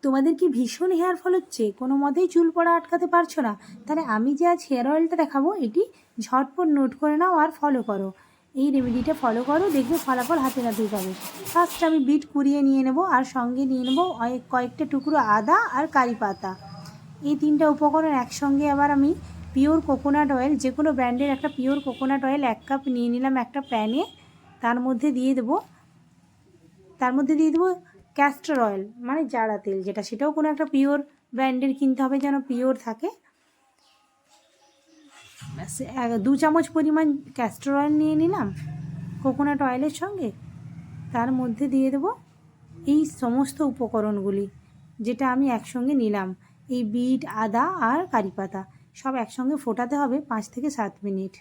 তোমাদের কি ভীষণ হেয়ার ফল হচ্ছে, কোনো মতেই চুল পড়া আটকাতে পারছো না? তাহলে আমি যে আজ হেয়ার অয়েলটা দেখাবো এটি ঝটপট নোট করে নাও আর ফলো করো। এই রেমেডিটা ফলো করো, দেখবে ফলাফল হাতে নাতেই পাবে। ফার্স্ট আমি বিট কুড়িয়ে নিয়ে নেব আর সঙ্গে নিয়ে নেব কয়েকটা টুকরো আদা আর কারি পাতা। এই তিনটা উপকরণ একসঙ্গে আবার আমি পিওর কোকোনাট অয়েল, যে কোনো ব্র্যান্ডের একটা পিওর কোকোনাট অয়েল 1 কাপ নিয়ে নিলাম একটা প্যানে। তার মধ্যে দিয়ে দেবো ক্যাস্টর অয়েল, মানে জাড়া তেল যেটা, সেটাও কোনো একটা পিওর ব্র্যান্ডের কিনতে হবে যেন পিওর থাকে। 2 চামচ পরিমাণ ক্যাস্টর অয়েল নিয়ে নিলাম কোকোনাট অয়েলের সঙ্গে। তার মধ্যে দিয়ে দেব এই সমস্ত উপকরণগুলি যেটা আমি একসঙ্গে নিলাম, এই বিট, আদা আর কারি পাতা সব একসঙ্গে ফোটাতে হবে 5 থেকে 7 মিনিট।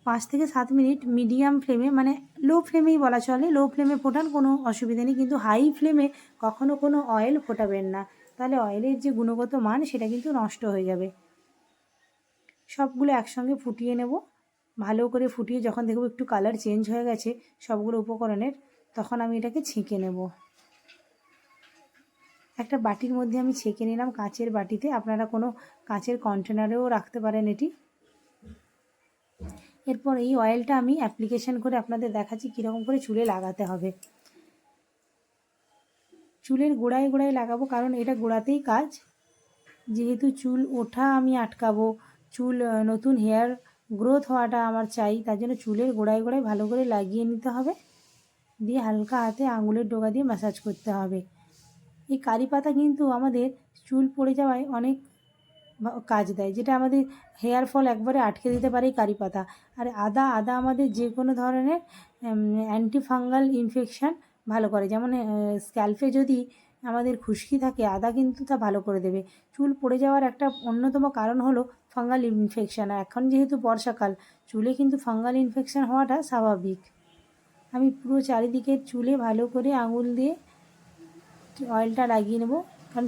5 থেকে 7 মিনিট মিডিয়াম ফ্লেমে, মানে লো ফ্লেমেই বলা চলে, লো ফ্লেমে ফোটান, কোনো অসুবিধা নেই। কিন্তু হাই ফ্লেমে কখনো কোনো অয়েল ফোটাবেন না, তাহলে অয়েলের যে গুণগত মান সেটা কিন্তু নষ্ট হয়ে যাবে। সবগুলো একসঙ্গে ফুটিয়ে নেব, ভালো করে ফুটিয়ে যখন দেখব একটু কালার চেঞ্জ হয়ে গেছে সবগুলো উপকরণের, তখন আমি এটাকে ছেঁকে নেব। একটা বাটির মধ্যে আমি ছেঁকে নিলাম, কাঁচের বাটিতে, আপনারা কোনো কাঁচের কন্টেনারেও রাখতে পারেন এটি। এরপর এই অয়েলটা আমি অ্যাপ্লিকেশন করে আপনাদের দেখাচ্ছি কীরকম করে চুলে লাগাতে হবে। চুলের গোড়ায় গোড়ায় লাগাবো, কারণ এটা গোড়াতেই কাজ। যেহেতু চুল ওঠা আমি আটকাবো, চুল নতুন হেয়ার গ্রোথ হওয়াটা আমার চাই, তার জন্য চুলের গোড়ায় গোড়ায় ভালো করে লাগিয়ে নিতে হবে, দিয়ে হালকা হাতে আঙুলের ডগা দিয়ে ম্যাসাজ করতে হবে। এই কারি পাতা কিন্তু আমাদের চুল পড়ে যাওয়ায় অনেক কাজ দেয়, যেটা আমাদের হেয়ার ফল একবারে আটকে দিতে পারে এই কারি পাতা। আর আদা আমাদের যে কোনো ধরনের অ্যান্টি ফাঙ্গাল ইনফেকশান ভালো করে, যেমন স্ক্যাল্পে যদি আমাদের খুশকি থাকে আদা কিন্তু তা ভালো করে দেবে। চুল পড়ে যাওয়ার একটা অন্যতম কারণ হলো ফাঙ্গাল ইনফেকশান, আর এখন যেহেতু বর্ষাকাল চুলে কিন্তু ফাঙ্গাল ইনফেকশান হওয়াটা স্বাভাবিক। আমি পুরো চারিদিকে চুলে ভালো করে আঙুল দিয়ে অয়েলটা লাগিয়ে নেব, কারণ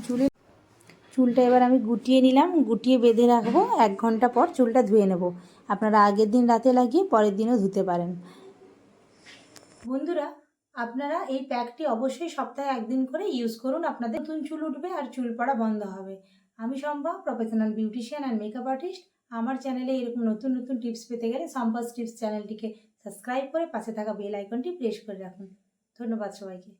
চুলটা এবার আমি গুটিয়ে নিলাম, গুটিয়ে বেঁধে রাখবো। 1 ঘন্টা পর চুলটা ধুয়ে নেব। আপনারা আগের দিন রাতে লাগিয়ে পরের দিনও ধুতে পারেন। বন্ধুরা, আপনারা এই প্যাকটি অবশ্যই সপ্তাহে 1 দিন করে ইউজ করুন, আপনাদের নতুন চুল উঠবে আর চুল পড়া বন্ধ হবে। আমি Shampa, professional beautician and makeup artist. আমার চ্যানেলে এরকম নতুন নতুন টিপস পেতে গেলে শম্পাস টিপস চ্যানেলটিকে সাবস্ক্রাইব করে পাশে থাকা বেল আইকনটি প্রেস করে রাখুন। ধন্যবাদ সবাইকে।